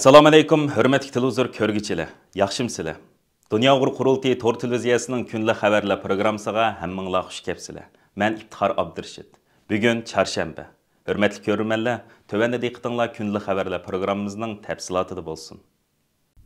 Assalamu alaykum, hörmətli televizor körgüçiler. Yaxşımsızlar? Dünya Uyg'ur Qurultayı Tor televiziyasining kunlik xabarlar programmasiga hammanglar xush kelibsizlar. Men İftixar Abdurashid. Bugun çarşamba. Hörmətli ko'rmanlar, tövəndə diqqətinglar kunlik xabarlar programmamızning təfsilatida bo'lsin.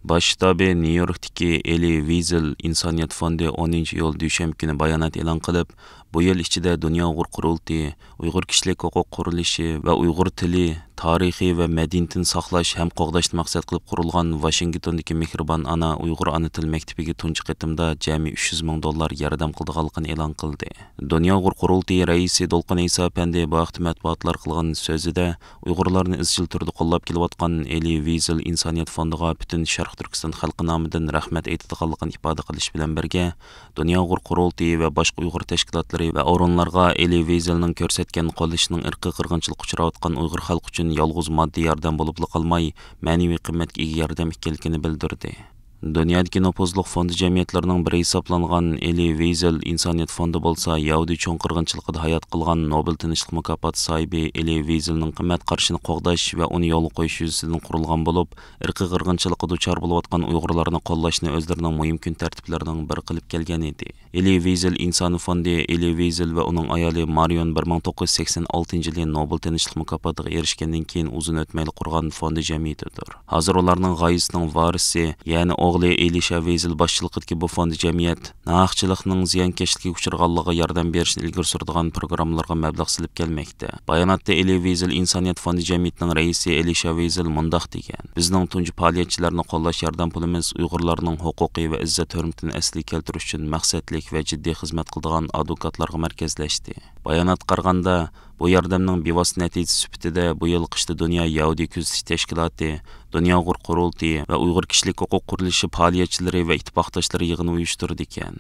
Baş shtabi New Yorkdagi Elie Wiesel İnsaniyat Fondi 10 iyul dushanba kuni bayonot e'lon qilib, bu yil ichida Dunyo Uyg'ur Qurultayı, Uyg'ur kishilik huquq qurilishi va Uyg'ur tili, tarixi va madaniyatini saqlash ham qo'g'dashni maqsad qilib qurilgan Washingtondagi Mehribon Ana Uyg'ur ana til maktabiga tunji qitimda jami $300,000 yordam qildiganligini e'lon qildi. Dunyo Uyg'ur Qurultayı raisi Dolqin Isa Apandi bu vaqt matbuotlar qilgan so'zida Uyg'urlarni izchil turda qo'llab kelayotgan Elie Wiesel İnsaniyat Fondiga butun Sharq Turkiston xalqi nomidan rahmat aytadiganligini ifoda qilish bilan birga, Dunyo Uyg'ur Qurultayı va boshqa Uyg'ur tashkilotlari va o'rinlarga Elie Wieselning ko'rsatgan qo'llashining irqiy qirg'inchilik uchrayotgan Uyg'ur xalqi uchun yolg'iz moddiy yordam bo'lib qolmay, ma'naviy qimmatga ega yordam ekanligini bildirdi. Dunyodagi nopozliq fondi jamiyatlarining biri hisoblangan Elie Wiesel İnsaniyat Fondi bo'lsa, Yahudi cho'ng qirg'inchiligida hayot qilgan Nobel tinchlik mukofoti sohibi Elie Wieselning qimmat qarshini qo'g'dash va uni yo'lga qo'yish yuzasidan qurilgan bo'lib, irqiy qirg'inchilikqa duchor bo'layotgan Uyg'urlarni qo'llashni o'zlarining muhim kun tartiblarining biri qilib kelgan edi. Elie Wiesel İnsaniyat Fondi Elie Wiesel va uning ayoli Marion 1986-yili Nobel tinchlik mukofotiga erishgandan keyin uzun o'tmayli qurgan fondi jamiyatidir. Hozir ularning g'oyasining varisi, ya'ni o'g'li Elisha Wiesel boshchiligidagi bu fondi jamiyat naqchilikning ziyonkashligiga uchraganligiga yordam berishni ilgari suradigan programmalarga mablag' silib kelmoqda. Bayonotda Elie Wiesel İnsaniyat Fondi jamiyatining raisi Elisha Wiesel mundaq degan: "Bizning tunji faoliyatchilarni qo'llash yordam pulimiz Uyg'urlarning huquqiy va izzat hurmatini asliga keltirish uchun maqsadli va jiddiy xizmat qiladigan advokatlarga markazlashdi." Bayonot qaraganda, bu yordamning bevosita natijasi sifatida bu yil qishda Dunyo Yahudi kuzatish tashkiloti, Dunyo Uyg'ur Qurultayı va Uyg'ur kishilik huquq qurilishi faoliyatchilari va ittifoqdoshlari yig'ini uyushtirdi ekan.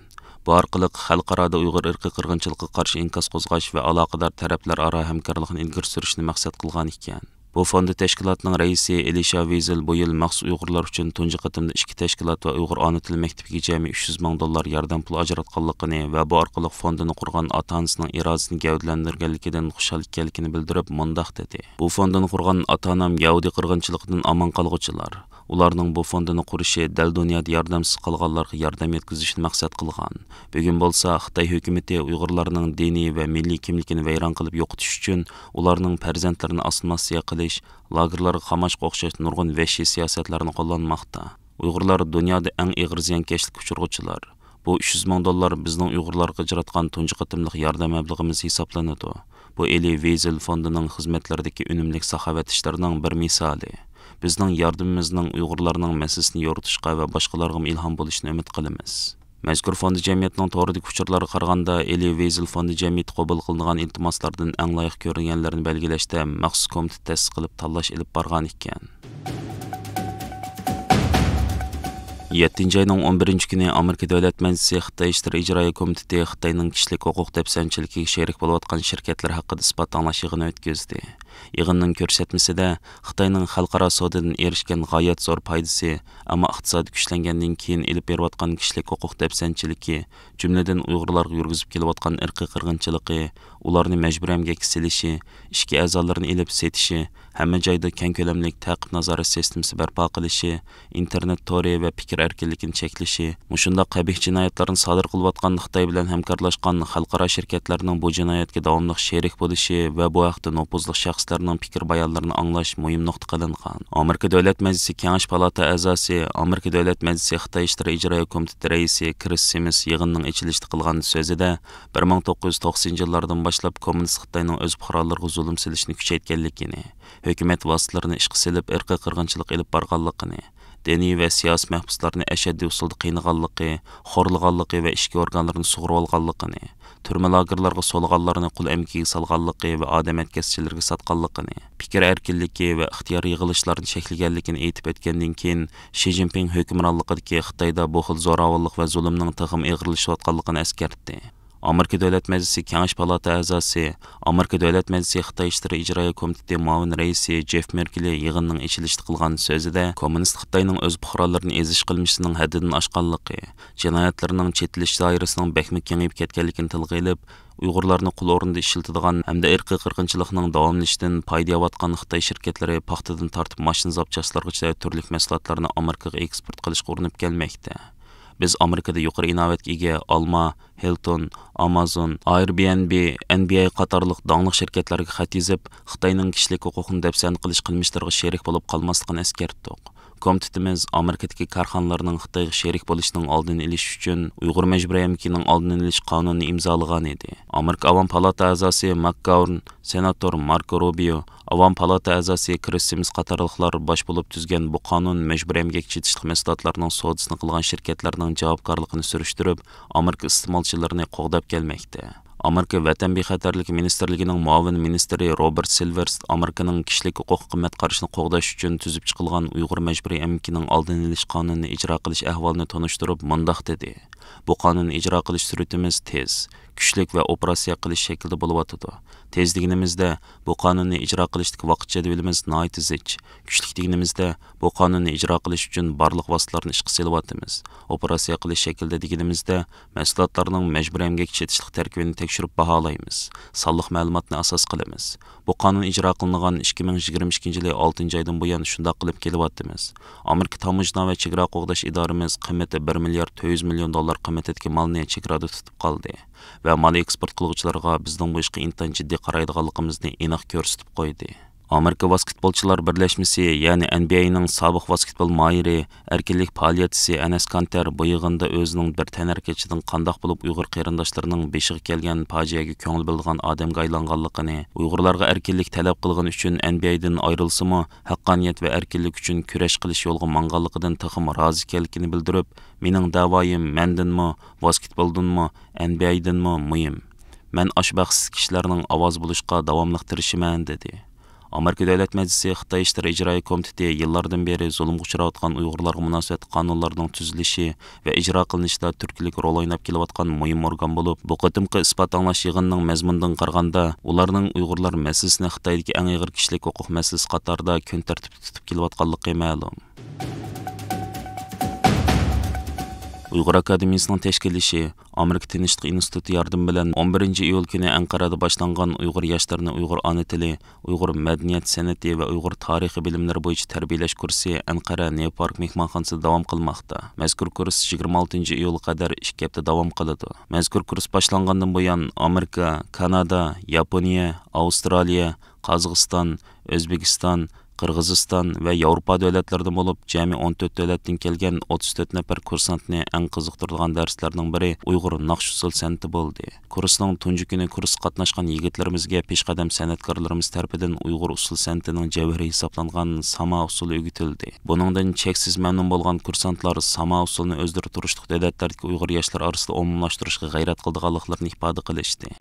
Bu orqali xalqaroda Uyg'ur irqiy qirg'inchiligiga qarshi inkas qo'zg'ash va aloqador taraflar aro hamkorlikni ilgari surishni maqsad qilgan ekan. Bu fondi tashkilotining raisi Elisha Wiesel bu yil maxsus Uyg'urlar uchun tunji qitimda ikki tashkilot va Uyg'ur ona tili maktabiga jami $300,000 yordam puli ajratganligini va bu orqali fondini qurgan ota-onasining irodasini gavdalantirganligidan xushal ekanligini bildirib, mundaq dedi: "Bu fondini qurgan ota-onam Yahudi qirg'inchiligidan omon qolg'uchilar. Ularning bu fondini qurishi dal dunyoda yordamsiz qolganlarga yordam yetkazishni maqsad qilgan. Bugun bo'lsa, Xitoy hukumatı Uyg'urlarning diniy va milliy kimligini vayron qilib yo'qotish uchun ularning farzandlarini assimilyatsiya qilish, lagerlarga qamashga o'xshash nurg'un vahshiy siyosatlarni qo'llanmoqda. Uyg'urlar dunyoda eng og'ir ziyonkashlik uchirg'uvchilar. Bu $300,000 bizning Uyg'urlarga ajratgan tunji qitimliq yordam mablag'imiz hisoblanadi. Bu Elie Wiesel fondining xizmatlaridagi unumli saxovat ishlarining bir misoli. Bizning yordamimizning Uyg'urlarning masalasini yoritishga va boshqalarga ilhom bo'lishini umid qilamiz." Mazkur fondi jamiyatining to'g'ridagi uchurlarga qaraganda, Elie Wiesel fondi jamiyati qabul qilingan iltimoslardan eng loyiq ko'ringanlarni belgilashda maxsus komitet ta'sis qilib tanlash ilib borgan ekan. 7 ayning 11 kuni Amerika Davlat Majlisi Xitoy ishlar ijroiya komiteti Xitoyning kishilik huquq dafsanchiligiga sherik bo'layotgan shirkatlar haqida isbot anglash yig'ini o'tkazdi. Yig'inning ko'rsatmasida Xitoyning xalqaro savdodan erishgan g'oyat zo'r foydasi, ammo iqtisodiy kuchlangandan keyin elib berayotgan kishilik huquq dafsanchiligi, jumladan Uyg'urlarga yurgizib kelayotgan irqiy qirg'inchiligi, ularni majburiy emgakka selishi, ishki a'zolarini elib setishi, hamma joyda keng ko'lamli ta'qib nazorat sistemasi barpo qilishi, internet tori va fikr erkinligini cheklashi, mushunda qabih jinoyatlarni sodir qilayotgan Xitoy bilan hamkorlashgan xalqaro shirkatlarning bu jinoyatga davomli sherik bo'lishi va bu haqda nopozli shaxslarning fikr bayonlarini anglash muhim nuqta qilingan. Amerika Davlat Majlisi Kengash palata a'zosi, Amerika Davlat Majlisi Xitoy ishlar ijroiya komiteti raisi Chris Simmons yig'inning ochilishida qilgan so'zida 1990-yillardan boshlab kommunist Xitoyning o'z fuqarolariga zulm silishni kuchaytganligini, hukumat vositalarini ishga silib irqiy qirg'inchilik ilib borganligini, diniy va siyosiy mahbuslarni ashaddiy usulda qiynaganligi, xo'rlaganligi va ishki organlarini sug'urib olganligini, turma lagerlarga solganlarni qul amkiga solganligi va odam atkazchilarga sotganligini, fikr erkinligi va ixtiyor yig'ilishlarni cheklaganligini aytib o'tgandan keyin Shi Jinping hukmronligidagi Xitoyda bu xil zo'ravonlik va zulmning tig'im og'irlashayotganligini eskartdi. Amerika Dövlət Məclisi Kengash Palata a'zosi, Amerika Dövlət Məclisi Xitoy İşləri İcroiya Komiteti muavin raisi Jeff Merkeli yig'inning ichilishida qilgan so'zida kommunist Xitoyning o'z fuqarolarini ezish qilmishining haddidan oshganligi, jinoyatlarining chetilish doirasining bakmi kengayib ketganligini tilga olib, Uyg'urlarni qul o'rnida ishlatadigan hamda irqiy qirg'inchilikning davomlashishidan foyda olayotgan Xitoy shirkatlari paxtadan tortib mashina zapchastlargacha turli mahsulotlarni Amerikaga eksport qilishga urinib kelmoqda. Biz Amerikada yuqori inovatga ega Alma, Hilton, Amazon, Airbnb, NBA qatorliq dongli shirkatlarga xat yozib, Xitoyning kishilik huquqini dafsan qilish qilmishlariga sherik bo'lib qolmasligini eskartdik. Komitetimiz Amerikadagi korxonalarning Xitoyga sherik bo'lishining oldini olish uchun Uyg'ur majburiy emgakning oldini olish qonunini imzolagan edi. Amerika Avom palata a'zosi McGovern, senator Marco Rubio, Avom palata a'zosi Chris Sims qatorliqlar bosh bo'lib tuzgan bu qonun majburiy emgak chetishlik mahsulotlarining savdosini qilgan shirkatlarning javobgarligini surishtirib, Amerika iste'molchilarini qo'g'dab kelmoqda. Amerika Vatan bexatarligi ministerligining muavin ministri Robert Silverst Amerikaning kishilik huquq qimmat qarashini qo'g'dash uchun tuzib chiqilgan Uyg'ur majburiy emgakining oldini olish qonunini ijro qilish ahvolini tunishtirib mundaq dedi. Bu qonunni ijro qilish sur'atimiz tez, kuchlik va operatsiya qilish shaklida bo'layotdi. Tez deganimizda bu qonunni ijro qilishdagi vaqt jadvalimiz nihoyat zich. Kuchlik deganimizda bu qonunni ijro qilish uchun barliq vositalarni ishga solyapmiz. Operatsiya qilish shaklida deganimizda mahsulotlarning majburiy emgak chetishlik tarkibini tekshirib baholaymiz. Sonliq ma'lumotni asos qilamiz. Bu qonun ijro qilingan 2022-yil 6-oydan buyon shunday qilib kelyapmiz. Amerika Tamojna va chegara qo'g'dash idoramiz qiymati 1 milliard 400 million dollar qiymatidagi malni chegarada tutib qoldi va mal eksport qiluvchilarga bizning bu ishga intan jiddiy qaraydiganligimizni aniq ko'rsatib qo'ydi. Amerika Basketbolchilar Birleşmesi, ya'ni NBA'ning sobiq basketbol mayiri, erkinlik faoliyatchisi Anas Kanter bu yig'inda o'zining bir tanarkachidan qandoq bo'lib Uyg'ur qarindoshlarining beshiga kelgan fojiaga ko'ngil bilgan odamga aylanganligini, Uyg'urlarga erkinlik talab qilgan uchun NBA'dan ayrilsa-mu, haqqoniyat va erkinlik uchun kurash qilish yo'lga manganligidan taxim rozi ekanligini bildirib, mening da'voyim mendanmi, basketboldanmi, NBA'danmi muhim. Men ashbaxsiz kishilarning ovoz bo'lishga davomli tirishiman dedi. Amerika Dövlət Məclisi Xitoy İşləri İcroiya Komiteti yıllardan beri zulmga uchrayotgan Uyg'urlarga munosabat qonunlarining tuzilishi va ijro qilinishida turkilik rol o'ynab kelayotgan muhim organ bo'lib, bu qatimqi isbot anglash yig'inining mazmunidan qaraganda, ularning Uyg'urlar masalasini Xitoydagi eng og'ir kishilik huquq masalasi qatorida kun tartibida tutib kelayotganligi ma'lum. Uyg'ur Akademiyasining tashkillishi Amerika Tinchlik instituti yordami bilan 11 iyul kuni Anqarada boshlangan Uyg'ur yoshlarni Uyg'ur ona tili, Uyg'ur madaniyat san'ati va Uyg'ur tarixi bilimlari bo'yicha tarbiyalash kursi Anqara New Park mehmonxonasida davom qilmoqda. Mazkur kurs 26 iyulga qadar 2 hafta davom qiladi. Mazkur kurs boshlangandan buyon Amerika, Kanada, Yaponiya, Avstraliya, Qozog'iston, O'zbekiston, Qirg'iziston va Yevropa davlatlaridan bo'lib, jami 14 davlatdan kelgan 34 nafar kursantni eng qiziqtiradigan darslarning biri Uyg'ur naqsh usul san'ati bo'ldi. Kursning tunji kuni kurs qatnashgan yigitlarimizga peshqadam san'atkorlarimiz tarafidan Uyg'ur usul san'atining javhari hisoblangan sama usuli o'rgatildi. Buningdan cheksiz mamnun bo'lgan kursantlar sama usulini o'zlari turishliq davlatlardagi Uyg'ur yoshlar orasida umumlashtirishga g'ayrat qilganliklarini ifoda qilishdi.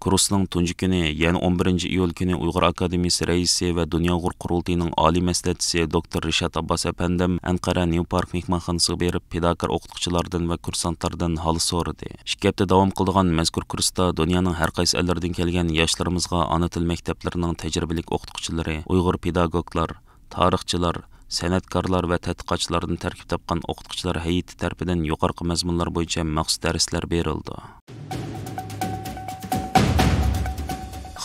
Kursning tunji kuni, ya'ni 11 iyul kuni Uyg'ur Akademiyasi raisi va Dunyo Uyg'ur qurultiyining oliy maslahatchisi Dr. Rishad Abbas apandam Anqara New Park mehmonxonasiga berib, pedagog o'qituvchilardan va kursantlardan hol so'radi. 2 hafta davom qilgan mazkur kursda dunyoning har qaysi ellaridan kelgan yoshlarimizga ona til maktablarining tajribali o'qituvchilari, Uyg'ur pedagoglar, tarixchilar, san'atkorlar va tadqiqotchilardan tarkib topgan o'qituvchilar hay'ati tomonidan yuqorqi mazmunlar bo'yicha maxsus darslar berildi.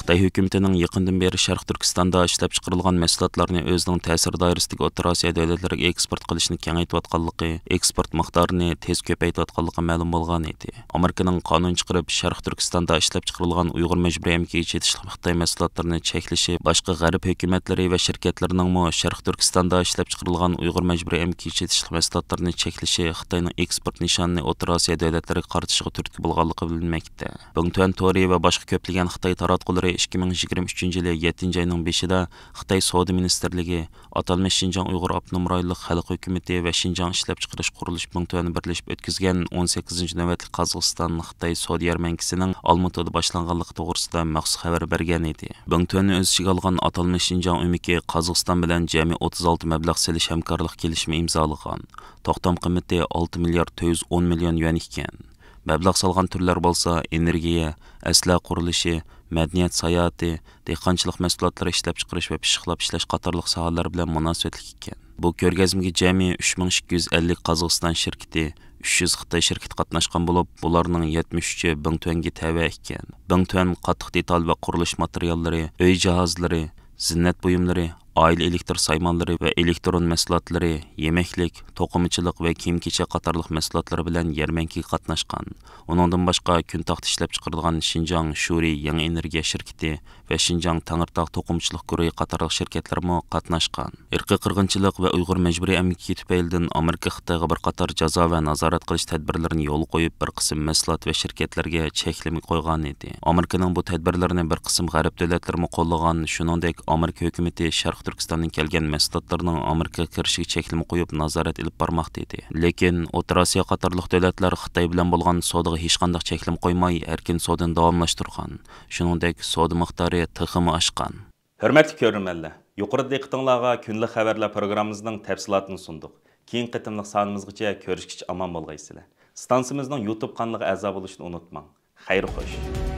Xitoy hukumatining yaqindan beri Sharq Turkistonda ishlab chiqarilgan mahsulotlarni o'zining ta'sir doirasidagi O'rta Osiyo davlatlariga eksport qilishni kengaytayotganligi, eksport miqdorini tez ko'paytayotganligi ma'lum bo'lgan edi. Amerikaning qonun chiqarib Sharq Turkistonda ishlab chiqarilgan Uyg'ur majburiy emgakka chetishli Xitoy mahsulotlarini cheklashi boshqa g'arb hukumatlari va shirkatlarining Sharq Turkistonda ishlab chiqarilgan Uyg'ur majburiy emgakka chetishli mahsulotlarini cheklashi Xitoyning eksport nishonini O'rta Osiyo davlatlariga qaratishiga turtki bo'lganligi bilinmoqda. Bungtuan Tori va boshqa ko'plagan Xitoy taratqullari 2023 yili 7 ayning 5-ida Xitoy Savdo ministerligi, atalmish Şinjan Uyg'ur Avtonom Rayonluq Xalq hukumati va Şinjan ishlab chiqarish qurilish punktuini birlashib o'tkazgan 18-navbatlik Qozog'iston Xitoy savdo yarmankasining Olmaotada boshlanganligi to'g'risida maxsus xabar bergan edi. Punktuini o'z ichiga olgan atalmish Şinjan umiki Qozog'iston bilan jami 36 mablag' selish hamkorlik kelishimi imzolagan. To'xtam qiymati 6 milliard 410 million yuan ekan. Mablag' solgan turlar bo'lsa energiya, asla qurilishi, madaniyat sayohati, dehqonchilik mahsulotlari ishlab chiqarish va pishiqlab ishlash qatorliq sohalar bilan munosabatli ekan. Bu ko'rgazmaga jami 3250 Qozog'iston shirkati, 300 Xitoy shirkati qatnashgan bo'lib, bularning 73i Bungtuanga tava ekan. Bungtuan qattiq detal va qurilish materiallari, uy jihozlari, zinnat buyumlari, oila elektr saymonlari va elektron mahsulotlari, yemeklik, to'qimachilik va kiyim-kechak qatorliq mahsulotlari bilan yarmankaga qatnashgan. Uningdan boshqa kun taxti ishlab chiqarilgan Şinjan Shuri yangi energiya shirkati va Şinjan Tangirtog' to'qimachilik guruhi qatorliq shirkatlar mo qatnashgan. Irqiy qirg'inchilik va Uyg'ur majburiy emgaki tufaylidan Amerika Xitoyga bir qator jazo va nazorat qilish tadbirlarini yo'l qo'yib, bir qism mahsulot va shirkatlarga cheklama qo'ygan edi. Amerikaning bu tadbirlarini bir qism g'arb davlatlari qo'llagan, shuningdek Amerika hukumatı Sharq Turkistondan kelgan mahsulotlarning Amerikaga kirishiga cheklama qo'yib nazorat ilib bormoqda edi. Lekin O'rta Osiyo qatorliq davlatlar Xitoy bilan bo'lgan savdoga hech qanday cheklama qo'ymay, erkin savdoni davomlashtirgan. Shuningdek, savdo miqdori texmi oshgan. Hurmatli ko'ruvchilar, yuqorida diqqatingizga kunlik xabarlar programmamizning tafsilotini sunduq. Keyingi qitimliq sonimizgacha ko'rishguncha omon bo'lgaysizlar. Stansiyamizning YouTube kanaliga a'zo bo'lishni unutmang. Xayr xo'sh.